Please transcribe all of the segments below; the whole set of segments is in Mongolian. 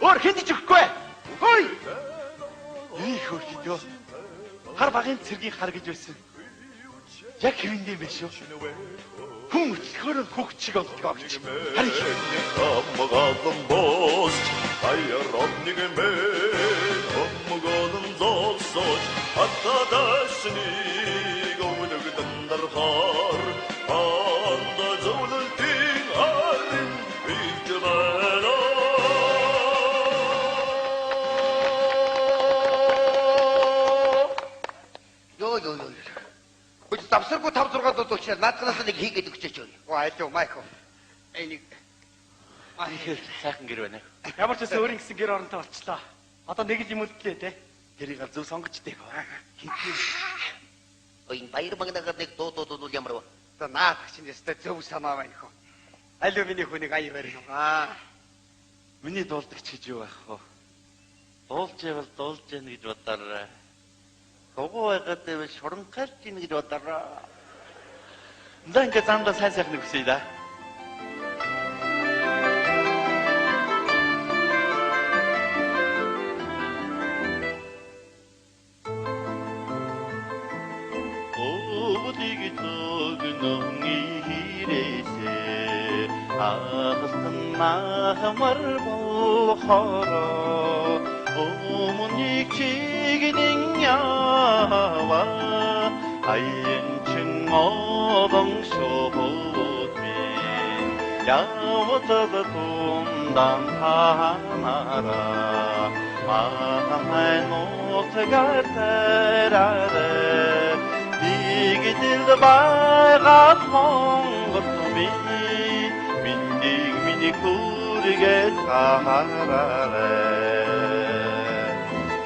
Өөр хэнд ч өгөхгүй. Хөөе. Ий хөрхидөө. Хар багын цэргийн хар гэж байсан. Яг хэвэндээ юм биш үү? Хүн өчгөр хөгч шиг болдог огч. Харин амгаалan босч аяарад нэг мэн амгаалan зогсож хатадасник өвлөгдөн дарахаар анда зөвлөлтийн харин бийгдэмэнэ ёо Which завсаргүй 5-6 дуу учраас наадханаас нэг хийгээд өгчөөч. Айлуу майко. Энийг их сайхан гэр байна. Ямар ч гэсэн өөрийн гэсэн гэр оронтой болчлоо. Одоо нэг л юм үлдлээ те. Тэрийг зөв сонгож дээ. Ой баяр магнагаар нэг дуу ямар вэ? Одоо наадах чинь ястай зөв санаа байна хөө. Айлуу миний хүнийг аяр барина. Миний дуулдагч гэж юу байх вэ? Дуулж байвал дуулж яана гэж бодоорой. Дуугүй байгаад байвал шуранхайлж ийн гэж бодоорой. За ингээд замдаа сайн сайхан үсэе да. Махмар болохоро өмнөний чигнэн ява аянчин одон шоботми явтад тундан танара махмай нотгартарare игдэл байгат монготми Күргээд хаараа.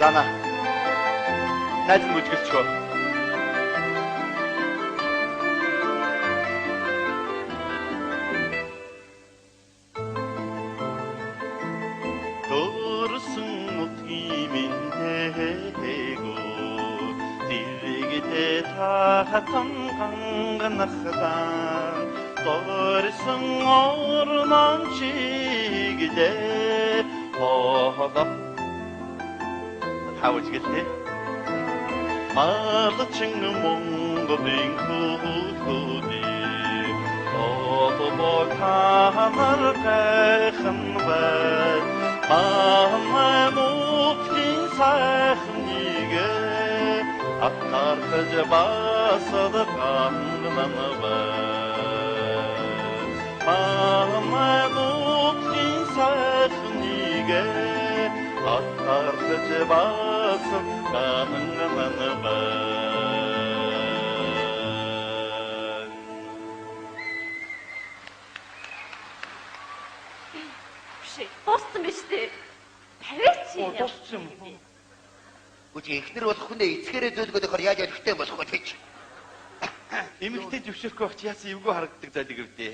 Зана. Найз мүжгэлчгөө. Төрсөн утгимин тээгөө дэрэгдээ таатан ганганахтан Torsun orman çigde Oda How would you get there? Marlaching mungo bin kudi Odo bokanar kayhan ve Mahmudin sahnige Aktar kajabasada kandan ve Mahmudin sahnige Attarlıç basın kanından ben Dostum işte. Evet ya. Dostum. Үгүй ихнэр болох хүн эцгээрээ зөөлгöd өгөхөр яаж ойлгохтой болох вэ гэж. Эмэгтэй зөвшөөрөхгүй байх чи яасан эвгүй харагддаг зайлиг өвдөө.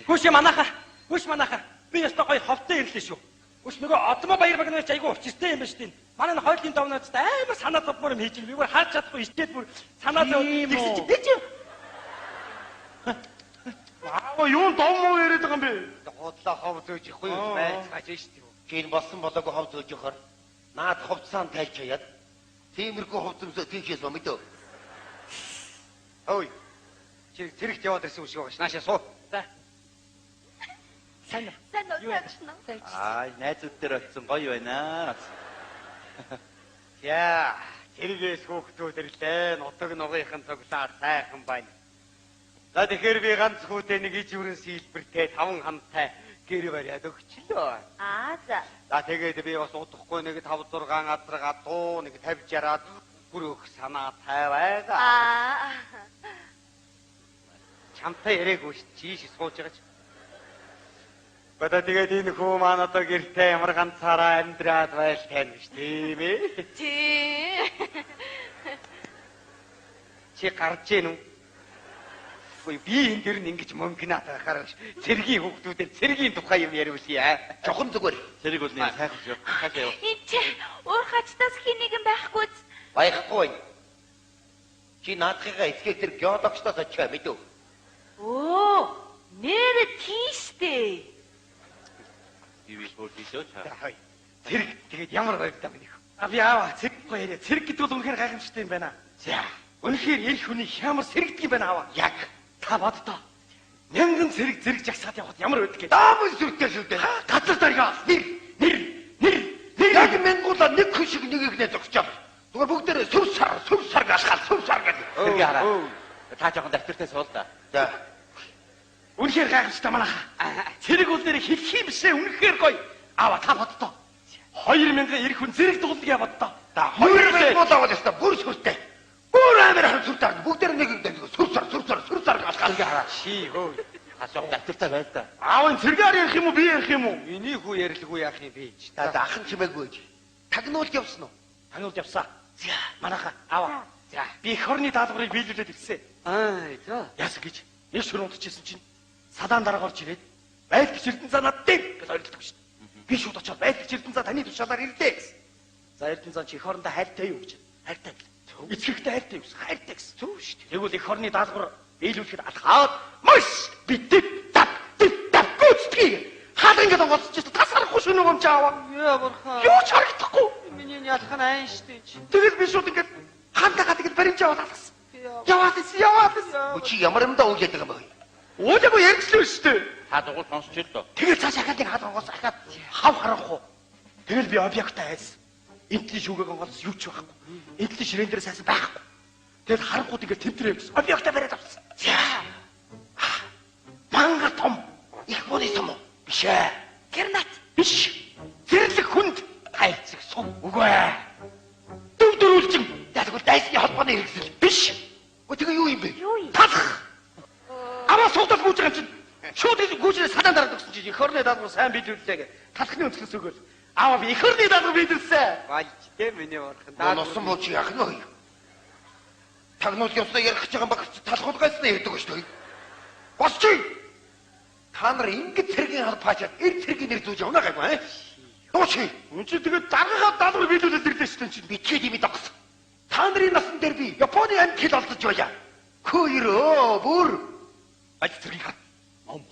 Хүш манахаа. Би ястаа гоё ховтой ирлээ шүү. Хүш нөгөө одмоо баяр багнаач айгу учиртай юм ба шүү дээ. Манай н хойлын давнаач амар санаа зовмор юм хийж би бүр харж чадахгүй ичээд бүр санаа зов тэгсэж дээ чи. Аа юу дом муу яриад байгаа юм бэ? Хотлоо хов зөөж ихгүй юу байцгааж шүү дээ. Чин болсон болоогүй хов зөөж өгөхөр наад ховцаан тайлж хаяад тиймэрхүү ховцомсоо тийхээс мэдөө. Ой. Чи зэрэгт яваад ирсэн юм шиг байгаа ш. Наашаа суу. За. Сайн очно. Аа, найзууд дээр очсон гоё байна. Яа, тэргээс хөөхтүүд ирлээ. Нутаг нугийнхан цуглаар сайхан байна. За тэгэхээр би ганц хүүтэй нэг ижвэрэн сийлбэртэй 5 хамтай гэр бариад өгчлөө. За. За тэгээд би бас удахгүй нэг 5 6 азар гадуу нэг 50 60-аад бүр өөх санаатай байгаа. Чамтай яриаггүй ш. Чийш сууж байгаа ч. Бата тэгээд энэ хүү маань одоо гэртээ ямар ганцаараа амьдраад байл тань ш. Тийм ээ. Чи гарч ийн үү? Ой би энэ дэр нь ингэж мөнгөнаад байхаар цэргийн хүүхдүүдээр цэргийн тухай юм яриулъя. Жохон зүгээр. Цэрэг бол нэг сайхан шүү. Хаашаа яв. Чи уурхачтаас хинэгэн байхгүй. Байхгүй. Чи наадхыгаа эцгийг тэр геологчдоос очиа мэдв. Оо, нэр тийштэй. Юу бүр тийшөө чаа. Цэрэг тэгээд ямар баяртай минийх. Би аава цэрэг гоё. Цэрэг гэдэг бол үнэхээр гайхамшигтай юм байна. За, Үнэхээр эх хүний хямар сэрэгдэг юм байна аава. яг Та боддоо. Мянган цэрэг зэрэг жагсаад явахад ямар байдаг гээд. даамын сүртэй шүү дээ. Газар дарга нэр Яг мянгуулаа нэг хүн шиг нэг ихнээ зогсчоо. Зүгээр бүгдээрээ сүв сар гашгаал сүв сар гэдэг. Тэргээ хараа. Та жоохон дэвтэртээ суул да. За. үнэхээр гайхамшигтай манайха. Цэрэг бол нэр хэлхий бишээ үнэхээр гоё. Аава та боддоо. 2000 хүн зэрэг дуулдгаа боддоо. За 2000 болоо яста бүр сүртэй. Бүр амар хан сүртэй. Бүгдээр нэг ихнээ сүв сар гашгаал. Тэргээ хараа. Ши хөө. Асуух дэвтэртээ байл да. Аавын цэрэгээр ярих юм уу би ярих юм уу? Миний хүү ярилгүй яах юм бэ? За ахын чимээгүй. Тагнуулж явсан уу? Танууд явсаа. За манайха аава. За. Би эх орны даалгаврыг биелүүлээд ирсэн. За. Яасан гэж нэг шөр унтчихсэн чинь садаан дарга орж ирээд байл гэж Эрдэнэ цаа надад гэж ойлголдог шүү дээ. Би шууд очоод байл гэж Эрдэнэ цаа таны тушаалаар ирлээ гэсэн. За Эрдэнэ цаа чи эх орондоо хайртай юу гэж. Хайртай гэл. Эцэгтэй хайртай юу гэсэн. Хайртай гэсэн. Зөв шүү дээ. Тэгвэл эх орны даалгавар биелүүлэхэд алхаад маш битэг тап гүцтэй. Хаад ингэж онгоцчихсон тасарахгүй шүү нөгөө юм чи аваа. Яа бурхан. Юу ч харагдахгүй. Миний ялах нь айн штэ чи. Тэгэл би шууд ингэж хандагаа ингэж баримж аваад алгасан. Яваад. Чи ямар юм да уулаад байгаа юм бэ? Уулаагүй ярьжлаа шүү дээ. Та дугуй сонсч ил доо. Тэгэл цааш ахаад нэг хаад онгоос ахаад хав харахгүй. Тэгэл би объектаа айсан. Энтлийн шүүгээ онгоос юу ч байхгүй. Энтлийн ширээн дээрээс айсан байхгүй. Тэгэл харахгүй тэгээд тэмдрээ явсан. Объектаа бариад авсан. За. Манга том. Их боны том уу? Биш ээ. Гернат. Биш. Зэрлэг хүнд хайцаг сум. Үгүй ээ. Дөрүүлжин. Яггүй дайсны холбооны хэрэгсэл. Биш. Тэгээ юу юм бэ? Юу юм? Талах. Аваа суудал гүйж байгаа юм чинь. Шууд энэ гүйжрээ садан дараад өгсөн чинь эх орны даалгавар сайн биелүүллээ гэ. Талхны өнцгөөс өгөөл. Аваа би эх орны даалгавар биелүүлсэн. Бааж дээ миний бурхан. Носон буу чи яах нь вэ? Тагнуул явснаа ярих гэж байгаа юм баг талхууд гайснаа ярьдаг шүү дээ. Босч! Та нар ингэж цэргийн хал паачаад эр цэргийн нэр зүүж явна гайгүй аа. Дууч. Үнчи тэгээд даргахад даалгавар биелүүлээд ирлээ шүү дээ чинь. Бичээд юм дагс. Та нарын насан дээр би Японы амьд хэл олдож байлаа. Хөөөрөө бүр Аль цэргийн хат. Ом.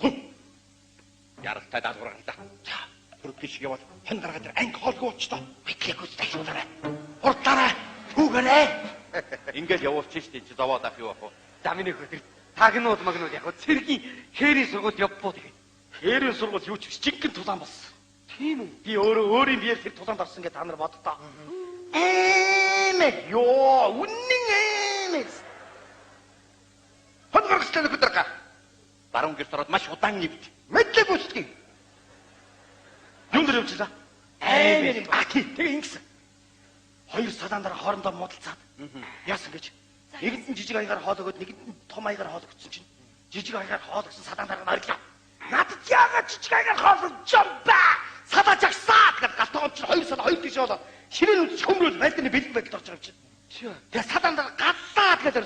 Яралтай даалгавар гарда. За, түргэн шиг явал хэн гаргаад ир анги хоолгүй уучтаа. битлэг үзтайшуулаарай. Хурдлаарай. Түүгээрэй. Ингээл явуулчих штий чи зовоод ах юу ах вэ? За миний хөө тэр тагнууд магнууд яг цэргийн хээрийн сургууль явбуу тэгээд. Хээрийн сургууль юу ч биш жинхэнэ тулаан болсон. Тийм үү? Би өөрийн биеэр тэр тулаанд орсон гэж та нар боддоо. Эмээ ёо үнэн эмээ. Хон гаргастай нөхөд дарга. Баруун гэрт ороод маш удаан нэвд. Мэдлэг үстэй. Юун дээр явчихлаа? Эмээ. Тэгээ ингэсэн. Хоёр садаан дараа хоорондоо муудалцаад. Яасан гэж. Нэгэнд нь жижиг аягаар хоол өгөөд нэгэнд нь том аягаар хоол өгсөн чинь жижиг аягаар хоол өгсөн садаан дараа нь орлоо. Надад яагаад жижиг аягаар хоол өгч юм бэ? Садаа жагсаад гэдэг галтгоо чинь хоёр садаа хоёр тийш болоод ширээн үдч хөмрөөл байлдны бэлэн байдалд орж байгаа юм чинь. Тэгээ садаан дараа гадаад гэдэг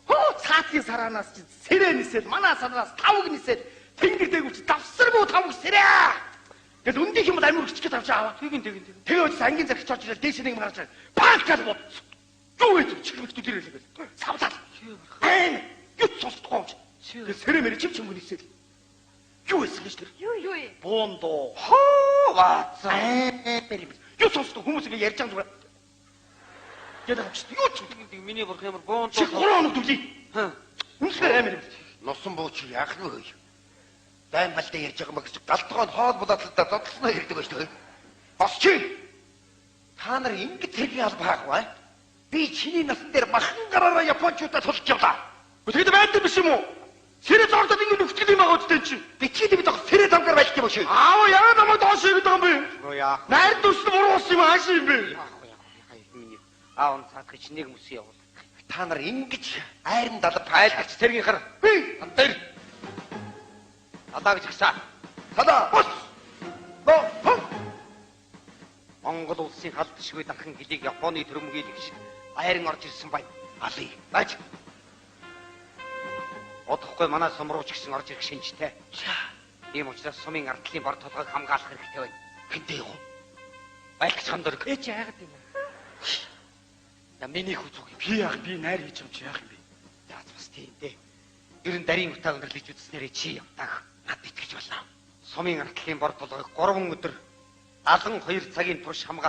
хөө цаатгийн сараанаас чинь сэрээ нисээд манай сараанаас тавг нисээд тэнгэр дээгүүр чи давсармуу тавг сэрээ. Тэгэл үндийнх юм бол амир өччих гэж авч аваа. Тэгээ үз ангийн зарагч орж ирэл дээш нэг юм гарч панк гэж бод. Юу вэ чихмэгтүүд ирэлээ. Савлаа. Айн юу цосдгоо юм чи. Тэгээ сэрээ мэрэ чим чимгүй нисээд. Юу вэ гэж тэр? Юу? Боондоо. Хоо вац. Юу цосдгоо хүмүүс ингэ ярьж байгаа зүгээр. Ядаг ч юу ч Миний бурхан ямар боон чи 3 хоног дүлий. Үнэхээр амир юм. Носон буу чи яах нь вэ? Дайн балтай ярьж байгаа мэгс галтгоо хоол булаацалтаа зодтолсноо ярьдаг байж тээ. Босч! Та нар ингэж цэргийн алба хаахгүй. Би чиний насан дээр махан гараараа японочдод тулж явлаа. Тэгээд байдаг биш юм уу? Сэрээ зордод ингэ нүхтгэл юм байгаа үстэй чи. Бичээд би доо сэрээ тамгаар байлт юм шүү. Аава яа намайг доош ирээд байгаа юм бэ? Оо яах. Найр төсөл буруу ус юм ааш юм бэ? Миний аав цаадах чи нэг мөс явуул. Та нар ингэж айран далав Айлгач цэргийн хар. Би Амтэр. Алаа гэж гисаа. тада бос. Бо хом. Монгол улсын халдшгүй дахин гэлийг Японы төрөмгийлэг шиг айран орж ирсэн бай. Алий. Бааж. Одохгүй манай сумрууч гэсэн орж ирэх шинжтэй. Ийм учраас сумын ардлын бор толгойг хамгаалах хэрэгтэй байна. Хинтээ юу? Айлгач хандөрг. Ээж яагаад юм бэ? Я миний хүзүүг. Би яах би найр хийж юм чи яах юм бэ? Яац бас тийм дээ. Ер нь дарийн утаа өндөрлөж үзснээрээ чи явтаах надад итгэж болно. Сумын ардлын бор толгойг 3 өдөр алан 2 цагийн турш хамгаалах